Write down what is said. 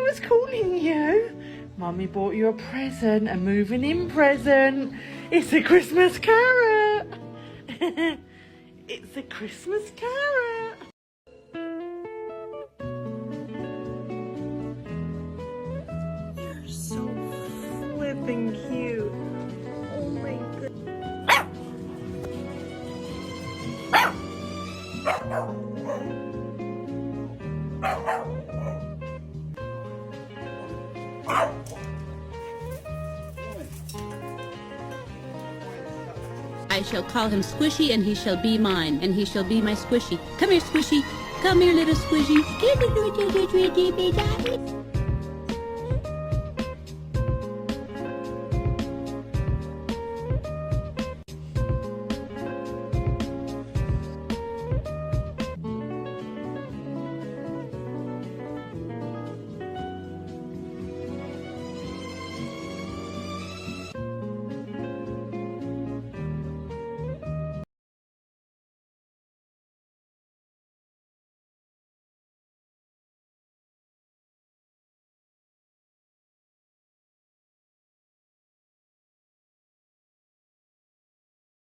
was calling you. Mummy bought you a present, a moving in present. It's a Christmas carrot. It's a Christmas carrot. You're so flipping cute. Oh my goodness. I shall call him Squishy, and he shall be mine, and he shall be my Squishy. Come here, Squishy. Come here, little Squishy.